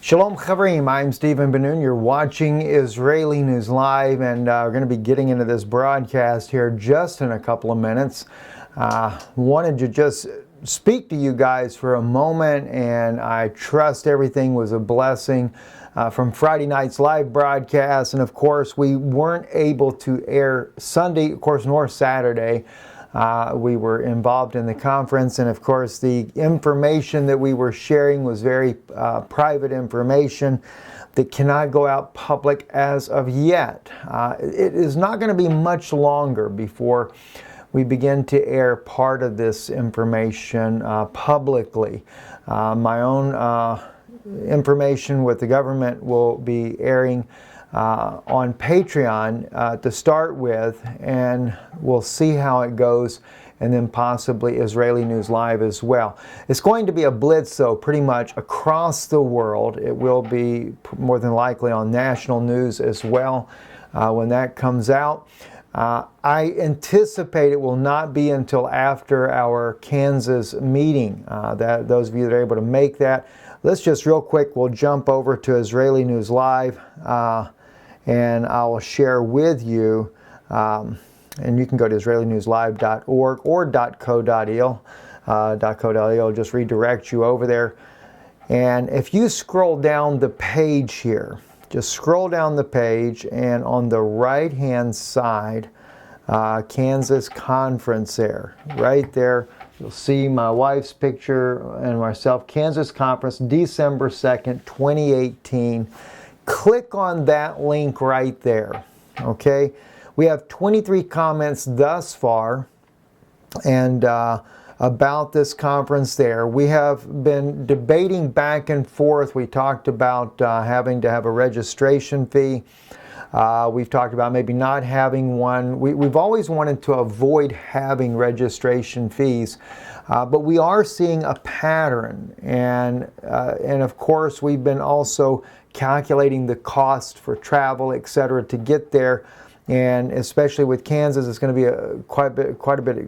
Shalom Chaverim, I'm Stephen Ben-Nun. You're watching Israeli News Live, and we're going to be getting into this broadcast here just in a couple of minutes. Wanted to just speak to you guys for a moment, and I trust everything was a blessing from Friday night's live broadcast. And of course, we weren't able to air Sunday, of course, nor Saturday. We were involved in the conference, and of course the information that we were sharing was very private information that cannot go out public as of yet. It is not going to be much longer before we begin to air part of this information publicly. My own information with the government will be airing on Patreon to start with, and we'll see how it goes, and then possibly Israeli News Live as well. It's going to be a blitz, though, pretty much across the world. It will be more than likely on national news as well when that comes out. I anticipate it will not be until after our Kansas meeting. That those of you that are able to make that, let's just real quick, we'll jump over to Israeli News Live. And I will share with you, and you can go to israelinewslive.org or .co.il. .co.il just redirect you over there. And if you scroll down the page here, just scroll down the page, and on the right-hand side, Kansas Conference there, right there, you'll see my wife's picture and myself, Kansas Conference, December 2nd, 2018. Click on that link right there, okay? We have 23 comments thus far, and about this conference there. We have been debating back and forth. We talked about having to have a registration fee. We've talked about maybe not having one. We've always wanted to avoid having registration fees, but we are seeing a pattern, and of course we've been also calculating the cost for travel, etc., to get there. And especially with Kansas, it's going to be quite a bit.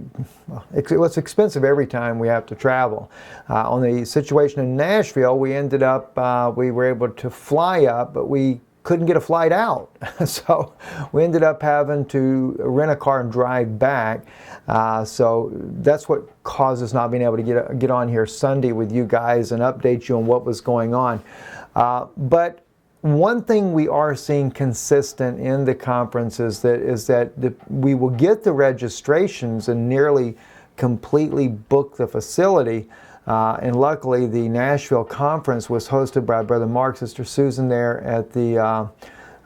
It's expensive every time we have to travel. On the situation in Nashville, we ended up, we were able to fly up, but we couldn't get a flight out. So we ended up having to rent a car and drive back. So that's what caused us not being able to get on here Sunday with you guys and update you on what was going on. But one thing we are seeing consistent in the conferences is that we will get the registrations and nearly completely book the facility. And luckily, the Nashville conference was hosted by Brother Mark, Sister Susan there at the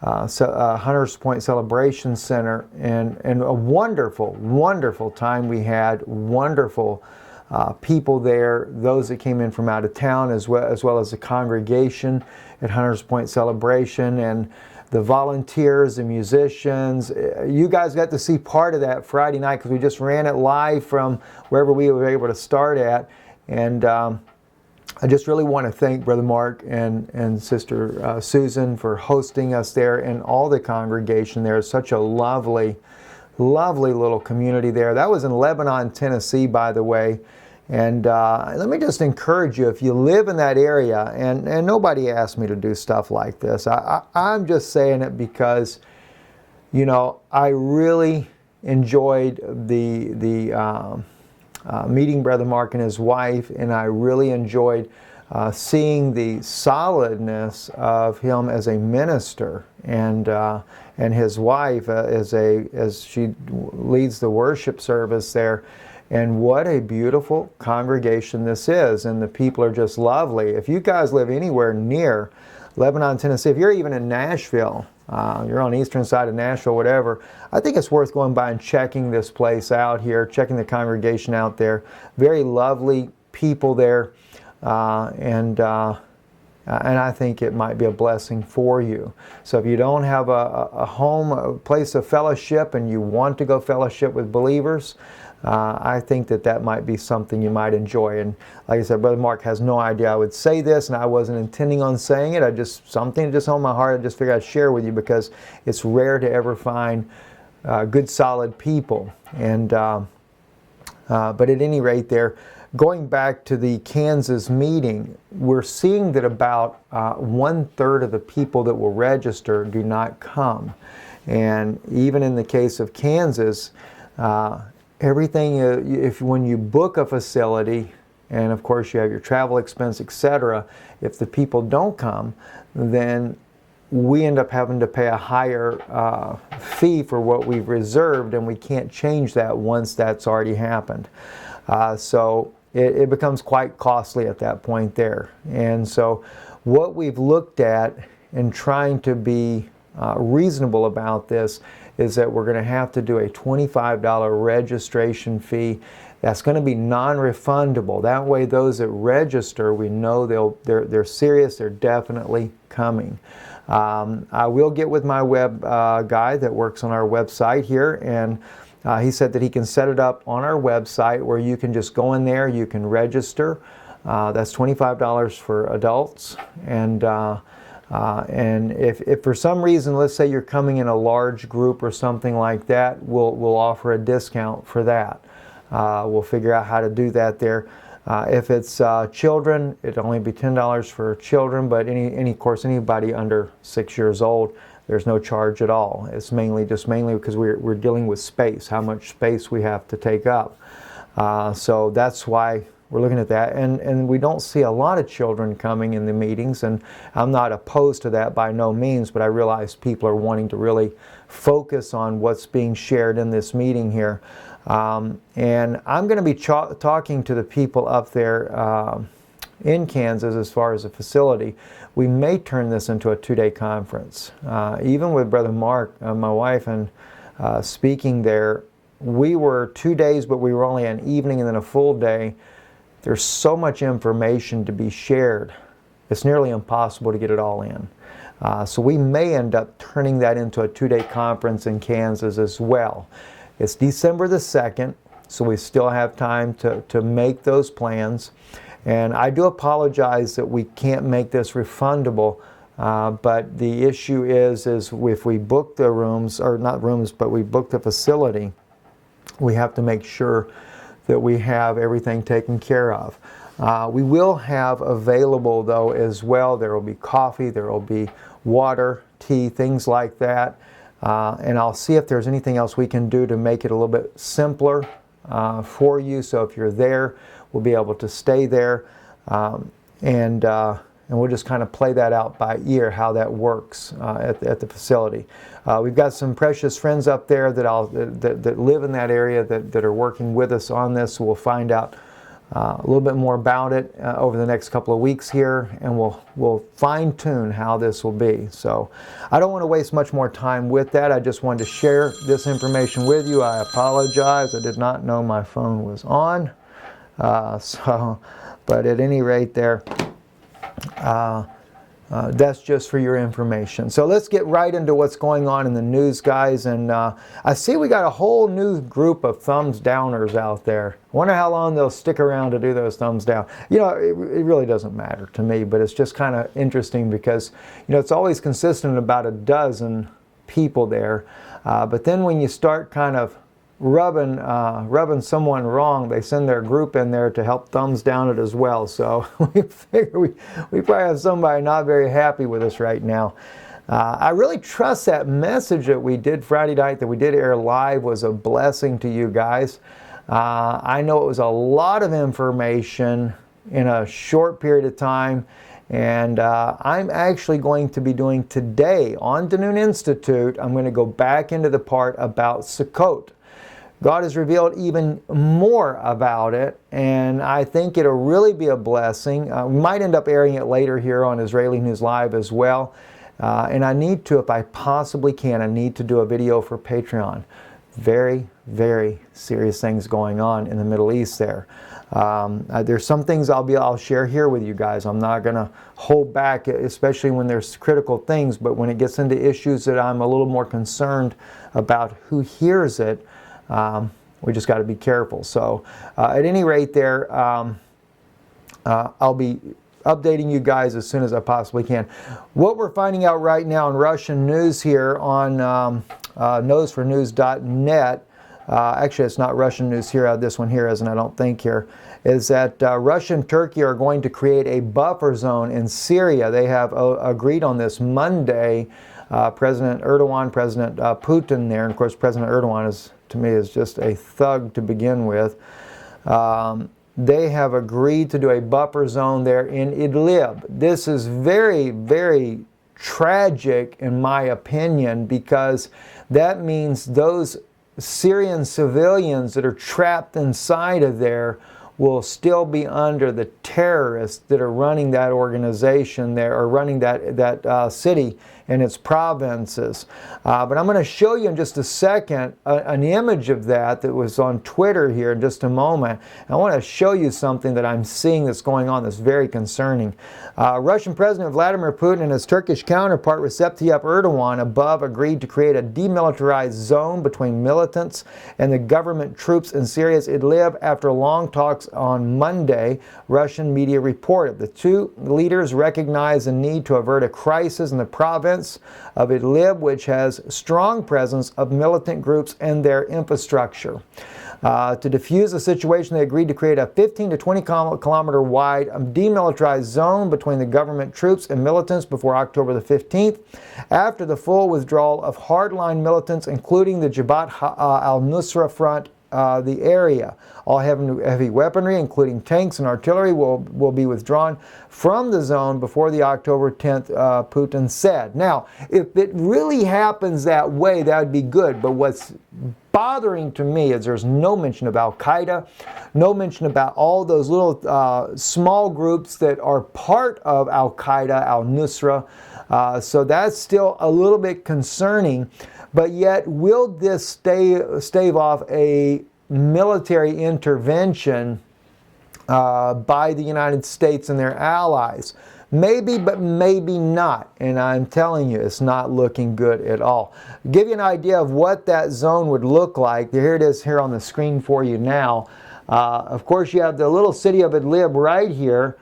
Hunters Point Celebration Center, and a wonderful, wonderful time we had. Wonderful people there, those that came in from out of town, as well as the congregation at Hunters Point Celebration, and the volunteers, the musicians. You guys got to see part of that Friday night because we just ran it live from wherever we were able to start at. And I just really want to thank Brother Mark and Sister Susan for hosting us there, and all the congregation there. Such a lovely, lovely little community there. That was in Lebanon, Tennessee, by the way. And let me just encourage you, if you live in that area, and nobody asked me to do stuff like this. I'm just saying it because, you know, I really enjoyed the meeting Brother Mark and his wife, and I really enjoyed seeing the solidness of him as a minister, and his wife as she leads the worship service there. And what a beautiful congregation this is, and the people are just lovely. If you guys live anywhere near Lebanon, Tennessee, if you're even in Nashville, you're on the eastern side of Nashville, whatever, I think it's worth going by and checking this place out here, checking the congregation out there. Very lovely people there, and I think it might be a blessing for you. So if you don't have a home, a place of fellowship, and you want to go fellowship with believers, I think that might be something you might enjoy. And like I said, Brother Mark has no idea I would say this, and I wasn't intending on saying it. Something just on my heart, I just figured I'd share with you, because it's rare to ever find good, solid people. And but at any rate there, going back to the Kansas meeting, we're seeing that about 1/3 of the people that will register do not come. And even in the case of Kansas, everything, when you book a facility, and of course you have your travel expense, etc., if the people don't come, then we end up having to pay a higher fee for what we've reserved, and we can't change that once that's already happened. So it becomes quite costly at that point there. And so what we've looked at in trying to be reasonable about this is that we're going to have to do a $25 registration fee. That's going to be non-refundable. That way those that register, we know they're serious, they're definitely coming. I will get with my web guy that works on our website here, and he said that he can set it up on our website where you can just go in there, you can register. That's $25 for adults, and if for some reason, let's say you're coming in a large group or something like that, we'll offer a discount for that. We'll figure out how to do that there. If it's children, it'll only be $10 for children, but of course anybody under 6 years old, there's no charge at all. It's mainly because we're dealing with space, how much space we have to take up. So that's why we're looking at that, and we don't see a lot of children coming in the meetings, and I'm not opposed to that by no means, but I realize people are wanting to really focus on what's being shared in this meeting here. And I'm going to be talking to the people up there in Kansas as far as the facility. We may turn this into a 2-day conference. Even with Brother Mark, my wife, and speaking there, we were 2 days, but we were only an evening and then a full day. There's so much information to be shared, it's nearly impossible to get it all in. So we may end up turning that into a 2-day conference in Kansas as well. It's December the 2nd, so we still have time to make those plans. And I do apologize that we can't make this refundable, but the issue is if we book the rooms, or not rooms, but we book the facility, we have to make sure that we have everything taken care of. We will have available, though, as well, there will be coffee, there will be water, tea, things like that. And I'll see if there's anything else we can do to make it a little bit simpler for you. So if you're there, we'll be able to stay there, and we'll just kind of play that out by ear, how that works at the facility. We've got some precious friends up there that live in that area that are working with us on this. So we'll find out a little bit more about it over the next couple of weeks here, and we'll fine-tune how this will be. So I don't want to waste much more time with that. I just wanted to share this information with you. I apologize. I did not know my phone was on. But at any rate there, that's just for your information. So let's get right into what's going on in the news, guys. And I see we got a whole new group of thumbs downers out there. I wonder how long they'll stick around to do those thumbs down. You know, it really doesn't matter to me, but it's just kind of interesting because, you know, it's always consistent about a dozen people there. But then when you start kind of rubbing someone wrong, they send their group in there to help thumbs down it as well. So we figure we probably have somebody not very happy with us right now. I really trust that message that we did Friday night, that we did air live, was a blessing to you guys. I know it was a lot of information in a short period of time, and I'm actually going to be doing today on Danoon Institute, I'm going to go back into the part about Sukkot. God has revealed even more about it, and I think it'll really be a blessing. We might end up airing it later here on Israeli News Live as well. And I need to, if I possibly can, I need to do a video for Patreon. Very, very serious things going on in the Middle East there. There's some things I'll share here with you guys. I'm not going to hold back, especially when there's critical things, but when it gets into issues that I'm a little more concerned about who hears it, we just got to be careful. So at any rate there, I'll be updating you guys as soon as I possibly can. What we're finding out right now in Russian news here on nose4news.net, actually it's not Russian news here, this one here isn't, I don't think here, is that Russia and Turkey are going to create a buffer zone in Syria. They have agreed on this Monday. President Erdogan, President Putin there, and of course President Erdogan is, to me, is just a thug to begin with. They have agreed to do a buffer zone there in Idlib. This is very, very tragic in my opinion, because that means those Syrian civilians that are trapped inside of there will still be under the terrorists that are running that organization there, or running that city and its provinces. But I'm going to show you in just a second an image of that was on Twitter here in just a moment. I want to show you something that I'm seeing that's going on that's very concerning. Russian President Vladimir Putin and his Turkish counterpart Recep Tayyip Erdogan above agreed to create a demilitarized zone between militants and the government troops in Syria's Idlib after long talks on Monday, Russian media reported. The two leaders recognized the need to avert a crisis in the province of Idlib, which has strong presence of militant groups and their infrastructure. To defuse the situation, they agreed to create a 15 to 20 kilometer wide demilitarized zone between the government troops and militants before October the 15th, after the full withdrawal of hardline militants, including the Jabhat al-Nusra Front. The area. All heavy weaponry, including tanks and artillery, will be withdrawn from the zone before the October 10th, Putin said. Now, if it really happens that way, that would be good. But what's bothering to me is there's no mention of Al-Qaeda, no mention about all those little small groups that are part of Al-Qaeda, Al-Nusra. So that's still a little bit concerning. But yet, will this stave off a military intervention by the United States and their allies? Maybe, but maybe not. And I'm telling you, it's not looking good at all. To give you an idea of what that zone would look like, here it is here on the screen for you now. Of course, you have the little city of Idlib right here.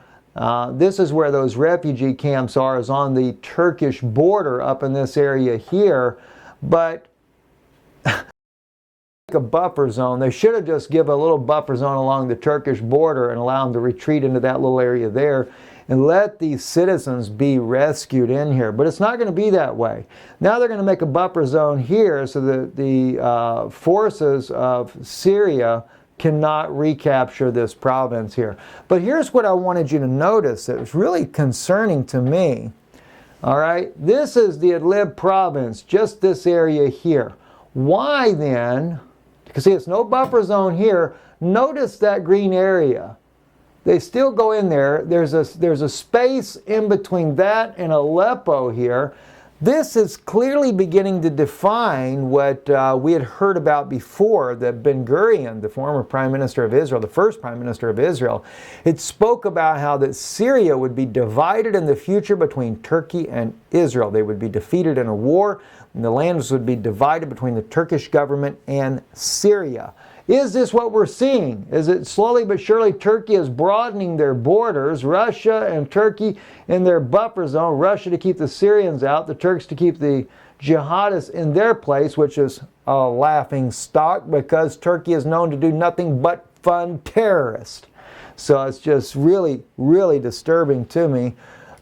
This is where those refugee camps are, is on the Turkish border up in this area here. But a buffer zone, they should have just given a little buffer zone along the Turkish border and allow them to retreat into that little area there and let these citizens be rescued in here. But it's not going to be that way. Now they're going to make a buffer zone here so that the forces of Syria cannot recapture this province here. But here's what I wanted you to notice that was really concerning to me. All right, this is the Idlib province, just this area here. Why then, because see, it's no buffer zone here, notice that green area. They still go in there. There's a space in between that and Aleppo here. This is clearly beginning to define what we had heard about before, that Ben Gurion, the former Prime Minister of Israel, the first Prime Minister of Israel, it spoke about how that Syria would be divided in the future between Turkey and Israel. They would be defeated in a war, and the lands would be divided between the Turkish government and Syria. Is this what we're seeing? Is it slowly but surely Turkey is broadening their borders, Russia and Turkey in their buffer zone, Russia to keep the Syrians out, the Turks to keep the jihadists in their place, which is a laughing stock because Turkey is known to do nothing but fund terrorists. So it's just really, really disturbing to me.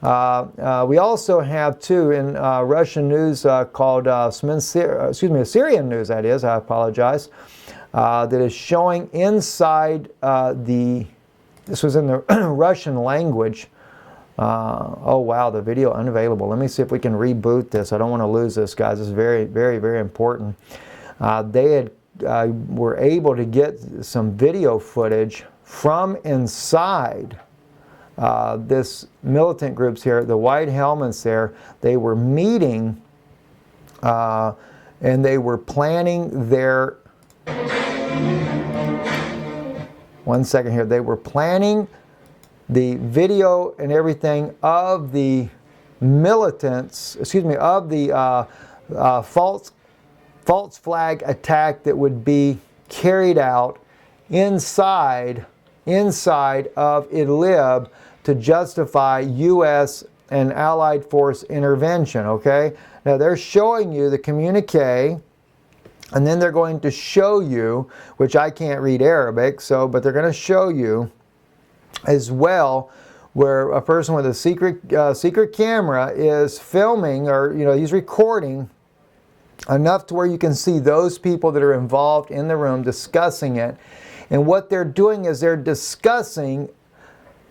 We also have, too, in Russian news called, Syrian news, that is, I apologize, that is showing inside this was in the Russian language. Oh, wow, the video unavailable. Let me see if we can reboot this. I don't want to lose this, guys. This is very, very, very important. They were able to get some video footage from inside this militant groups here, the white helmets there. They were meeting and they were planning their... One second here. They were planning the video and everything of the militants, of the false flag attack that would be carried out inside of Idlib to justify U.S. and Allied force intervention, okay? Now they're showing you the communique And then they're going to show you, which I can't read Arabic, but they're going to show you as well where a person with a secret camera is filming, or he's recording enough to where you can see those people that are involved in the room discussing it. And what they're doing is they're discussing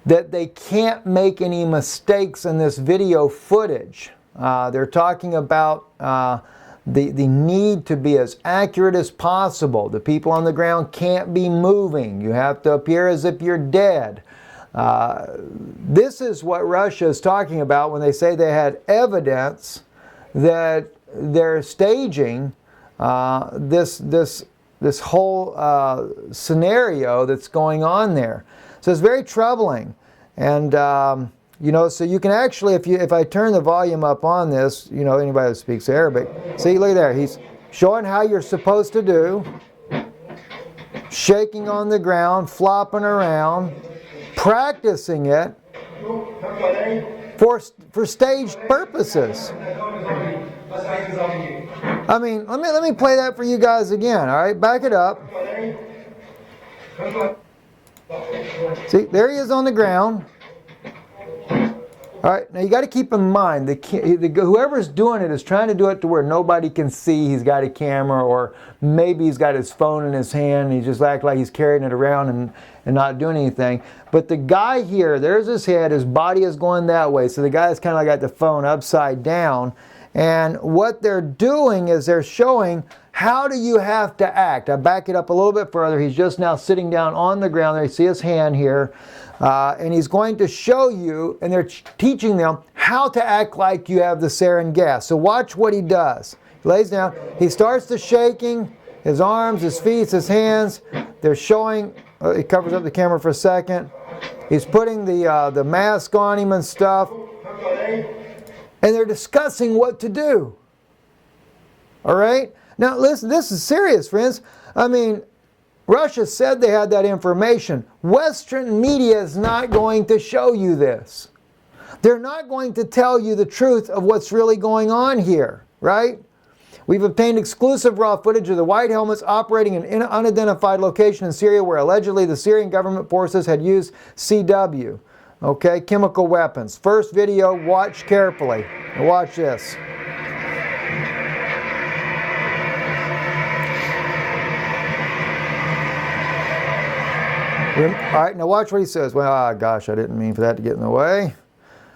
that they can't make any mistakes in this video footage. They're talking about the need to be as accurate as possible. The people on the ground can't be moving. You have to appear as if you're dead. This is what Russia is talking about when they say they had evidence that they're staging this whole scenario that's going on there. So it's very troubling. And so you can actually, if I turn the volume up on this, anybody that speaks Arabic, see, look there, he's showing how you're supposed to do, shaking on the ground, flopping around, practicing it for staged purposes. I mean, let me play that for you guys again. All right, back it up. See, there he is on the ground. All right, now you got to keep in mind, whoever's doing it is trying to do it to where nobody can see he's got a camera, or maybe he's got his phone in his hand and he just acts like he's carrying it around and not doing anything. But the guy here, there's his head, his body is going that way. So the guy's kind of got the phone upside down. And what they're doing is they're showing how do you have to act. I back it up a little bit further. He's just now sitting down on the ground there. You see his hand here. And he's going to show you, and they're teaching them how to act like you have the sarin gas. So watch what he does. He lays down. He starts to shaking, his arms, his feet, his hands. They're showing, he covers up the camera for a second. He's putting the mask on him and stuff. And they're discussing what to do. All right? Now listen, this is serious, friends. I mean, Russia said they had that information. Western media is not going to show you this. They're not going to tell you the truth of what's really going on here, right? We've obtained exclusive raw footage of the white helmets operating in an unidentified location in Syria where allegedly the Syrian government forces had used CW, okay, chemical weapons. First video, watch carefully. Now watch this. All right, now watch what he says. Well, gosh, I didn't mean for that to get in the way.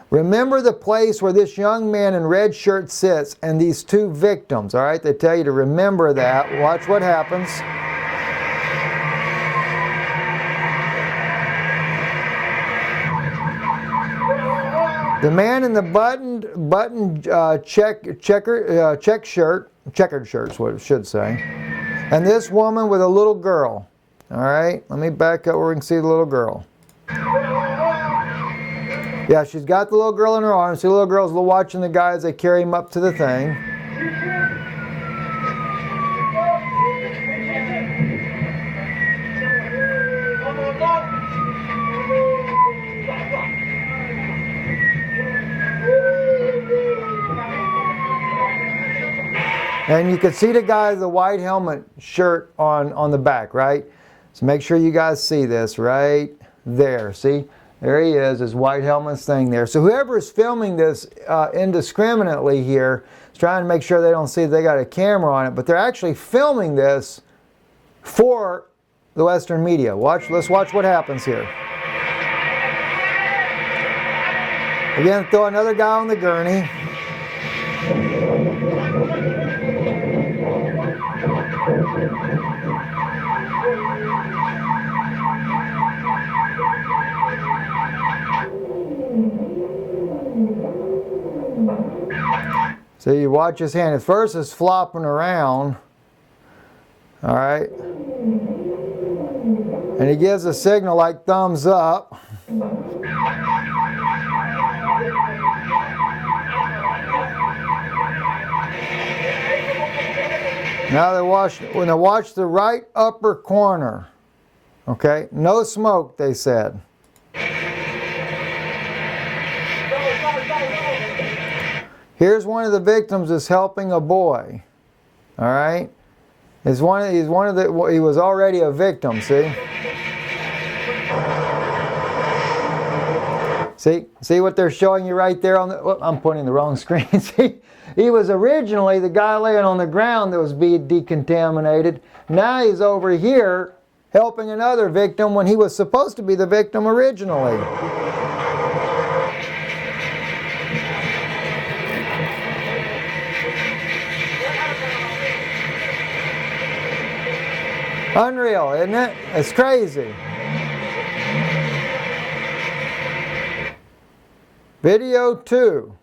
Remember the place where this young man in red shirt sits and these two victims. All right, they tell you to remember that. Watch what happens. The man in the checkered shirt is what it should say. And this woman with a little girl. All right, let me back up where we can see the little girl. Yeah, she's got the little girl in her arms. See, the little girl's watching the guy as they carry him up to the thing. And you can see the guy with the white helmet shirt on the back, right? So make sure you guys see this right there. See? There he is, his white helmet's thing there. So whoever is filming this indiscriminately here is trying to make sure they don't see they got a camera on it, but they're actually filming this for the Western media. Let's watch what happens here. Again, throw another guy on the gurney. So you watch his hand. At first it's flopping around. All right. And he gives a signal like thumbs up. Now watch the right upper corner. Okay? No smoke, they said. Here's one of the victims is helping a boy. All right? He's he was already a victim, see? See what they're showing you right there on the, oh, I'm pointing the wrong screen. See, he was originally the guy laying on the ground that was being decontaminated. Now he's over here helping another victim when he was supposed to be the victim originally. Unreal, isn't it? It's crazy. Video 2.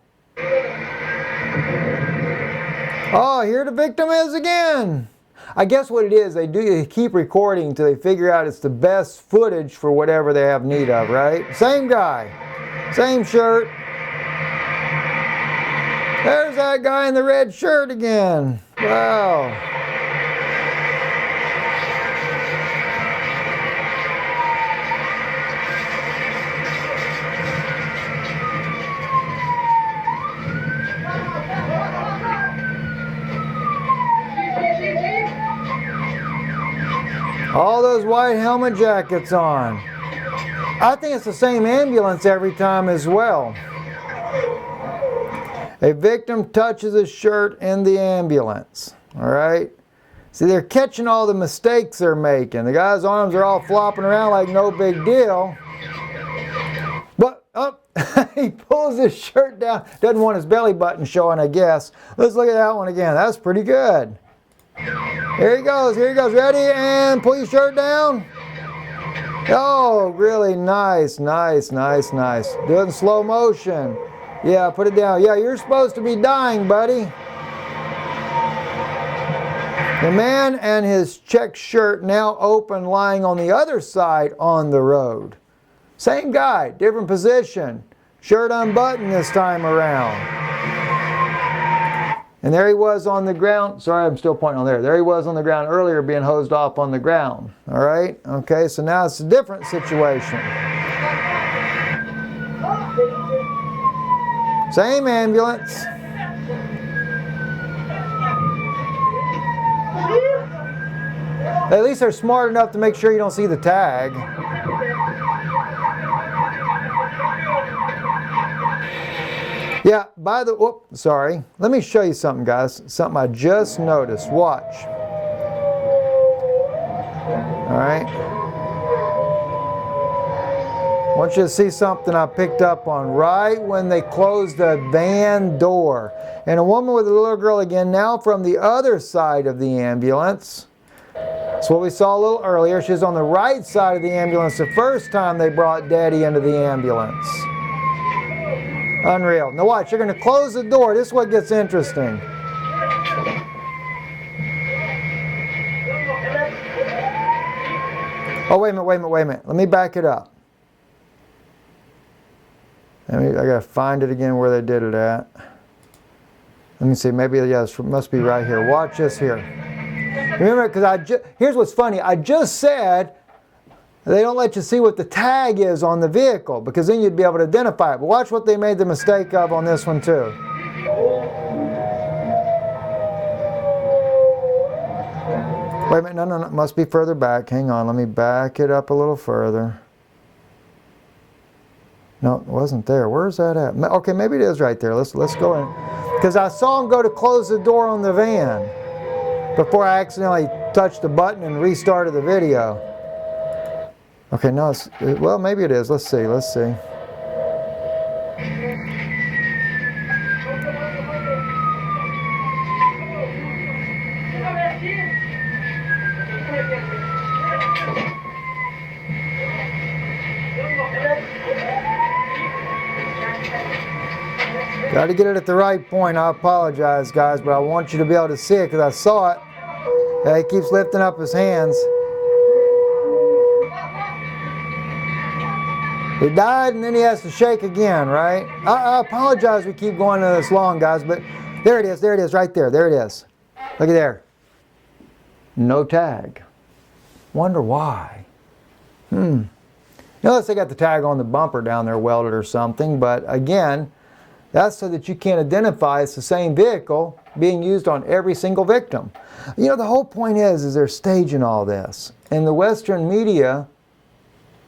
Oh, here the victim is again. I guess what it is, they keep recording until they figure out it's the best footage for whatever they have need of, right? Same guy, same shirt. There's that guy in the red shirt again. Wow. All those white helmet jackets on. I think it's the same ambulance every time as well. A victim touches his shirt in the ambulance. All right? See, they're catching all the mistakes they're making. The guy's arms are all flopping around like no big deal. But, oh, he pulls his shirt down. Doesn't want his belly button showing, I guess. Let's look at that one again. That's pretty good. Here he goes, ready, and pull your shirt down. Oh, really nice. Do it in slow motion. Yeah, put it down. Yeah, you're supposed to be dying, buddy. The man and his check shirt now open, lying on the other side on the road. Same guy, different position. Shirt unbuttoned this time around. And there he was on the ground. Sorry, I'm still pointing on there. There he was on the ground earlier being hosed off on the ground. All right? Okay, so now it's a different situation. Same ambulance. At least they're smart enough to make sure you don't see the tag. Yeah, by the, whoop, sorry. Let me show you something, guys. Something I just noticed. Watch. All right. I want you to see something I picked up on right when they closed the van door. And a woman with a little girl again, now from the other side of the ambulance. That's what we saw a little earlier. She's on the right side of the ambulance the first time they brought Daddy into the ambulance. Unreal. Now watch, you're going to close the door. This is what gets interesting. Oh, wait a minute. Let me back it up. I got to find it again where they did it at. Let me see, maybe, yeah, it must be right here. Watch this here. Remember, because here's what's funny. I just said they don't let you see what the tag is on the vehicle, because then you'd be able to identify it. But watch what they made the mistake of on this one too. Wait a minute, no, it must be further back. Hang on, let me back it up a little further. No, it wasn't there. Where's that at? Okay, maybe it is right there. Let's go in. Because I saw him go to close the door on the van before I accidentally touched the button and restarted the video. Okay, no, well, maybe it is. Let's see. Got to get it at the right point. I apologize, guys, but I want you to be able to see it because I saw it. Yeah, he keeps lifting up his hands. He died and then he has to shake again, right? I apologize we keep going this long, guys, but there it is, right there. There it is. Look at there. No tag. Wonder why. Unless they got the tag on the bumper down there welded or something, but again, That's so that you can't identify it's the same vehicle being used on every single victim. You know, the whole point is they're staging all this. And the Western media,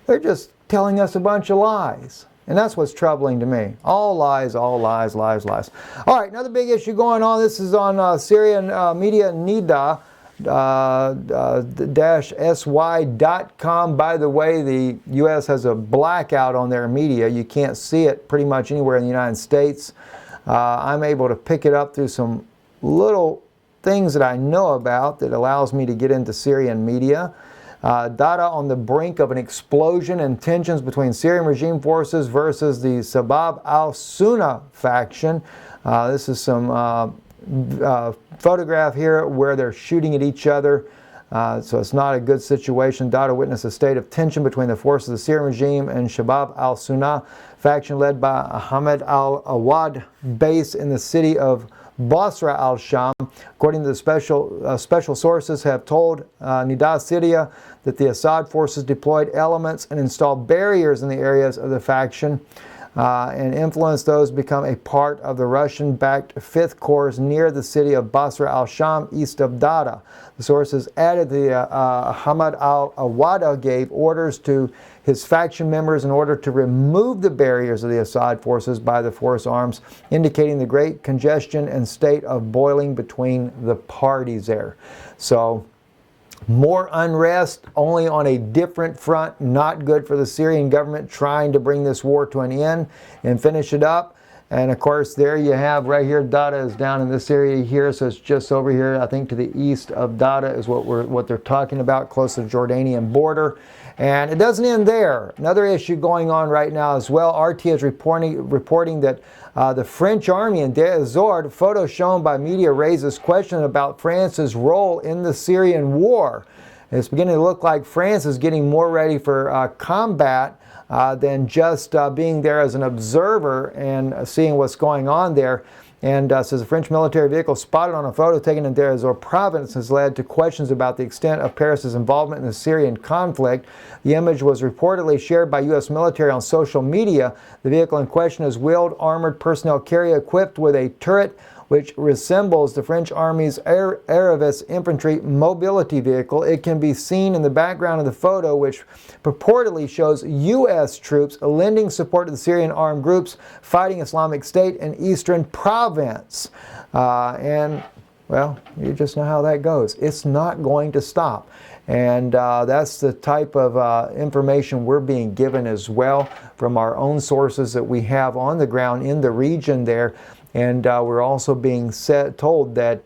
they're just telling us a bunch of lies. And that's what's troubling to me. All lies, lies. All right, another big issue going on. This is on Syrian media Nida. -sy.com. By the way, the U.S. has a blackout on their media. You can't see it pretty much anywhere in the United States. I'm able to pick it up through some little things that I know about that allows me to get into Syrian media. Data on the brink of an explosion and tensions between Syrian regime forces versus the Sabab al-Sunna faction. This is some photograph here where they're shooting at each other. So it's not a good situation. Data witnessed a state of tension between the forces of the Syrian regime and Shabab al-Sunnah faction led by Ahmed al-Awad, based in the city of Basra al-Sham. According to the special sources have told Nida Syria that the Assad forces deployed elements and installed barriers in the areas of the faction and influenced those to become a part of the Russian-backed Fifth Corps near the city of Basra al-Sham, east of Dada. The sources added the Ahmad al-Awada gave orders to his faction members in order to remove the barriers of the Assad forces by the force arms, indicating the great congestion and state of boiling between the parties there. So, more unrest, only on a different front. Not good for the Syrian government trying to bring this war to an end and finish it up. And of course, there you have right here, Dada is down in this area here, so it's just over here, I think to the east of Dada is what they're talking about, close to the Jordanian border. And it doesn't end there. Another issue going on right now as well. RT is reporting that the French army in Deir ez-Zor, photos shown by media raises question about France's role in the Syrian war. It's beginning to look like France is getting more ready for combat than just being there as an observer and seeing what's going on there. And says a French military vehicle spotted on a photo taken in Deir ez-Zor province has led to questions about the extent of Paris's involvement in the Syrian conflict. The image was reportedly shared by U.S. military on social media. The vehicle in question is wheeled armored personnel carrier equipped with a turret which resembles the French Army's Aravis infantry mobility vehicle. It can be seen in the background of the photo, which purportedly shows U.S. troops lending support to the Syrian armed groups fighting Islamic State in eastern province. And, well, you just know how that goes. It's not going to stop. And that's the type of information we're being given as well from our own sources that we have on the ground in the region there. And we're also being told that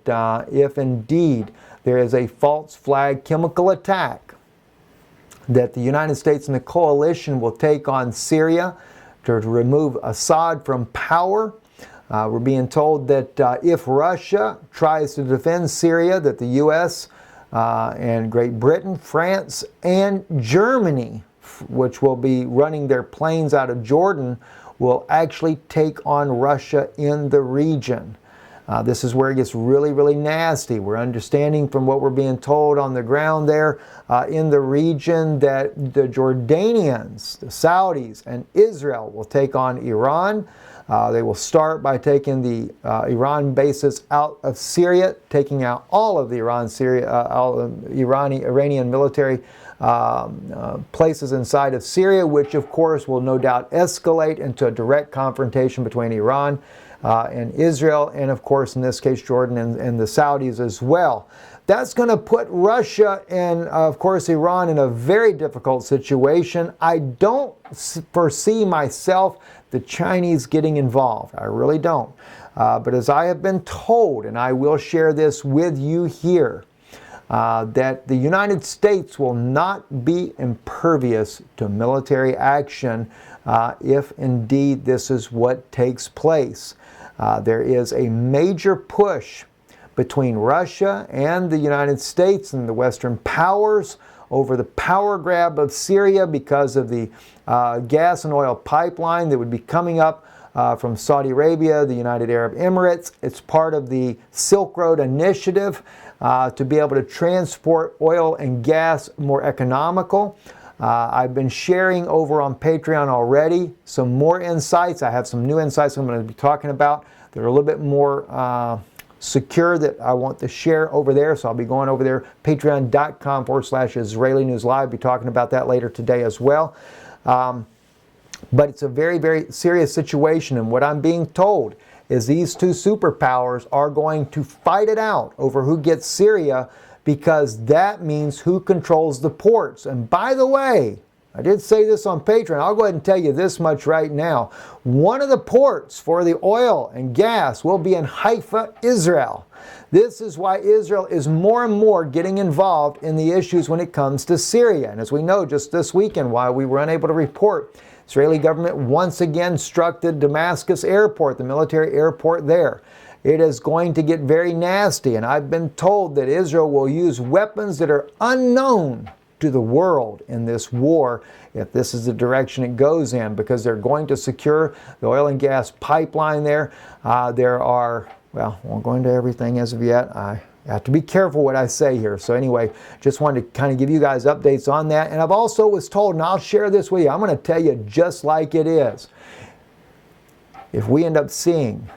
if indeed there is a false flag chemical attack, that the United States and the coalition will take on Syria to remove Assad from power. We're being told that if Russia tries to defend Syria, that the U.S. And Great Britain, France, and Germany, which will be running their planes out of Jordan, will actually take on Russia in the region. This is where it gets really, really nasty. We're understanding from what we're being told on the ground there in the region that the Jordanians, the Saudis, and Israel will take on Iran. They will start by taking the Iran bases out of Syria, taking out all of the Iranian military places inside of Syria, which of course will no doubt escalate into a direct confrontation between Iran and Israel, and of course in this case Jordan and the Saudis as well. That's going to put Russia and of course Iran in a very difficult situation. I don't foresee myself the Chinese getting involved. I really don't. But as I have been told, and I will share this with you here, that the United States will not be impervious to military action if indeed this is what takes place. There is a major push between Russia and the United States and the Western powers over the power grab of Syria because of the gas and oil pipeline that would be coming up from Saudi Arabia, the United Arab Emirates. It's part of the Silk Road Initiative to be able to transport oil and gas more economical. I've been sharing over on Patreon already some more insights. I have some new insights I'm going to be talking about that are a little bit more secure that I want to share over there. So I'll be going over there, patreon.com/Israeli News Live. I'll be talking about that later today as well. But it's a very, very serious situation. And what I'm being told is these two superpowers are going to fight it out over who gets Syria, because that means who controls the ports. And by the way, I did say this on Patreon. I'll go ahead and tell you this much right now. One of the ports for the oil and gas will be in Haifa, Israel. This is why Israel is more and more getting involved in the issues when it comes to Syria. And as we know, just this weekend, while we were unable to report, Israeli government once again struck the Damascus airport, the military airport there. It is going to get very nasty, and I've been told that Israel will use weapons that are unknown to the world in this war if this is the direction it goes in, because they're going to secure the oil and gas pipeline there. There are, well, I won't go into everything as of yet. I have to be careful what I say here. So anyway, just wanted to kind of give you guys updates on that. And I've also was told, and I'll share this with you, I'm going to tell you just like it is. If we end up seeing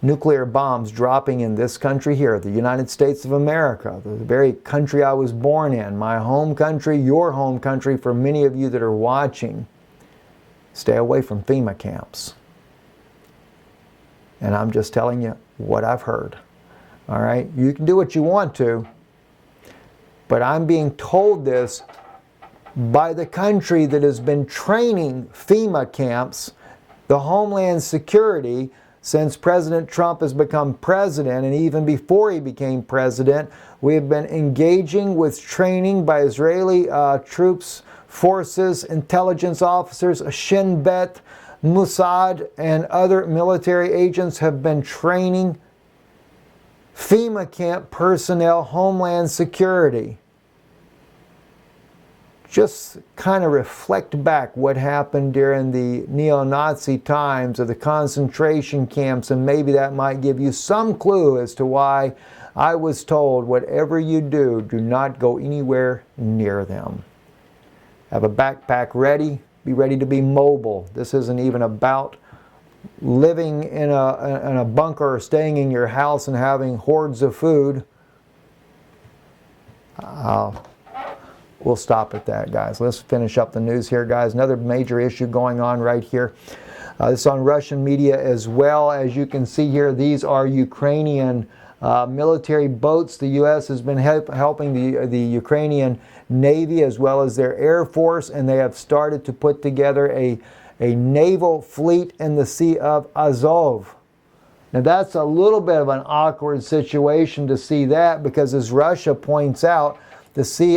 nuclear bombs dropping in this country here, the United States of America, the very country I was born in, my home country, your home country, for many of you that are watching, stay away from FEMA camps. And I'm just telling you what I've heard. All right? You can do what you want to, but I'm being told this by the country that has been training FEMA camps, the Homeland Security, since President Trump has become president, and even before he became president. We have been engaging with training by Israeli troops, forces, intelligence officers, Shin Bet, Mossad, and other military agents have been training FEMA camp personnel, Homeland Security. Just kind of reflect back what happened during the neo-Nazi times of the concentration camps, and maybe that might give you some clue as to why I was told, whatever you do, do not go anywhere near them. Have a backpack ready, be ready to be mobile. This isn't even about living in a bunker or staying in your house and having hordes of food. We'll stop at that, guys. Let's finish up the news here, guys. Another major issue going on right here. This is on Russian media as well. As you can see here, these are Ukrainian military boats. The U.S. has been helping the Ukrainian Navy as well as their Air Force, and they have started to put together a naval fleet in the Sea of Azov. Now that's a little bit of an awkward situation to see that, because as Russia points out, the sea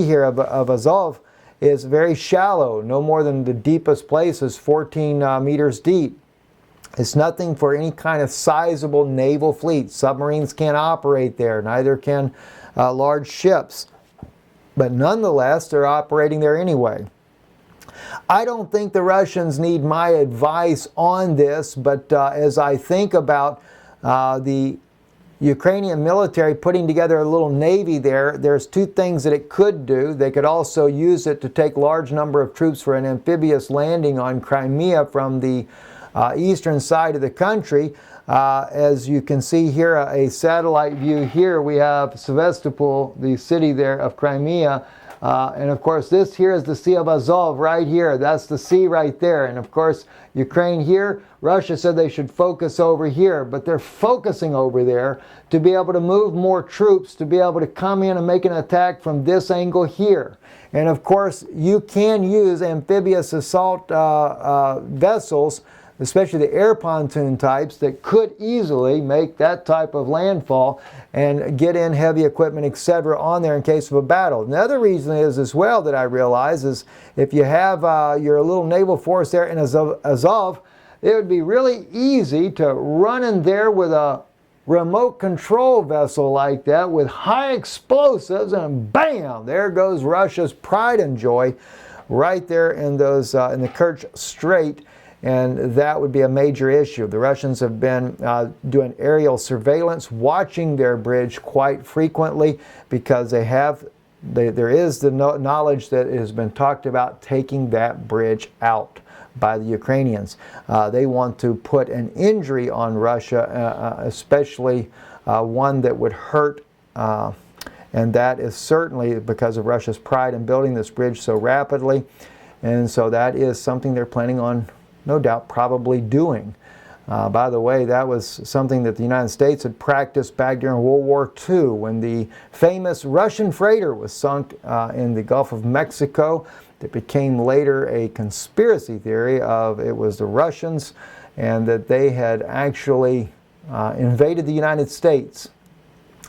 here of Azov is very shallow. No more than the deepest place is 14 meters deep. It's nothing for any kind of sizable naval fleet. Submarines can't operate there. Neither can large ships. But nonetheless, they're operating there anyway. I don't think the Russians need my advice on this, but as I think about the Ukrainian military putting together a little navy there, there's two things that it could do. They could also use it to take large number of troops for an amphibious landing on Crimea from the eastern side of the country. As you can see here, a satellite view here, we have Sevastopol, the city there of Crimea. And of course, this here is the Sea of Azov right here. That's the sea right there. And of course, Ukraine here, Russia said they should focus over here, but they're focusing over there to be able to move more troops, to be able to come in and make an attack from this angle here. And of course, you can use amphibious assault vessels, especially the air pontoon types, that could easily make that type of landfall and get in heavy equipment, etc., on there in case of a battle. Another reason is as well that I realize is if you have your little naval force there in Azov, it would be really easy to run in there with a remote control vessel like that with high explosives, and bam, there goes Russia's pride and joy right there in those in the Kerch Strait. And that would be a major issue. The Russians have been doing aerial surveillance, watching their bridge quite frequently, because they have there is the knowledge that it has been talked about taking that bridge out by the Ukrainians. They want to put an injury on Russia, especially one that would hurt, and that is certainly because of Russia's pride in building this bridge so rapidly. And so that is something they're planning on, no doubt, probably doing. By the way, that was something that the United States had practiced back during World War II when the famous Russian freighter was sunk in the Gulf of Mexico. That became later a conspiracy theory of it was the Russians and that they had actually invaded the United States.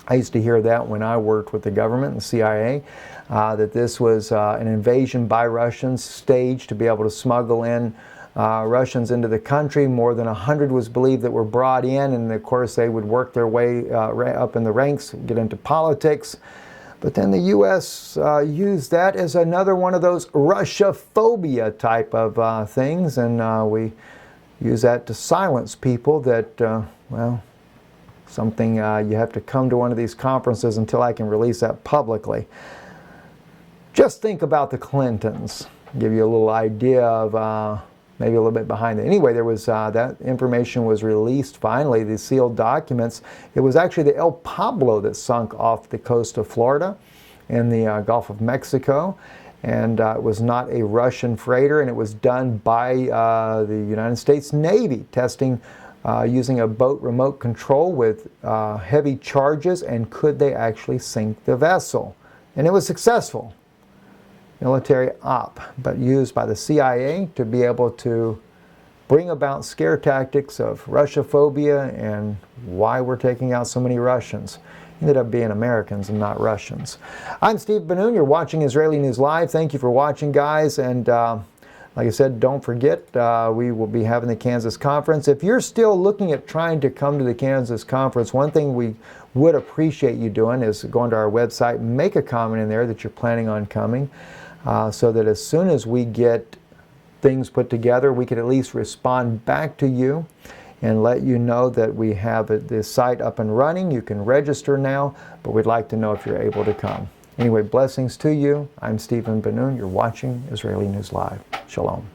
I used to hear that when I worked with the government and the CIA, that this was an invasion by Russians staged to be able to smuggle in Russians into the country. More than 100 was believed that were brought in, and of course they would work their way up in the ranks, get into politics. But then the U.S. used that as another one of those Russia-phobia type of things, and we use that to silence people that, well, something you have to come to one of these conferences until I can release that publicly. Just think about the Clintons. Give you a little idea of maybe a little bit behind it. Anyway, there was that information was released finally, the sealed documents. It was actually the El Pablo that sunk off the coast of Florida in the Gulf of Mexico. And it was not a Russian freighter, and it was done by the United States Navy, testing using a boat remote control with heavy charges, and could they actually sink the vessel? And it was successful. Military op, but used by the CIA to be able to bring about scare tactics of Russia-phobia and why we're taking out so many Russians. Ended up being Americans and not Russians. I'm Steve Ben-Nun. You're watching Israeli News Live. Thank you for watching, guys. And like I said, don't forget, we will be having the Kansas Conference. If you're still looking at trying to come to the Kansas Conference, one thing we would appreciate you doing is going to our website, make a comment in there that you're planning on coming. So that as soon as we get things put together, we can at least respond back to you and let you know that we have the site up and running. You can register now, but we'd like to know if you're able to come. Anyway, blessings to you. I'm Stephen Ben-Nun. You're watching Israeli News Live. Shalom.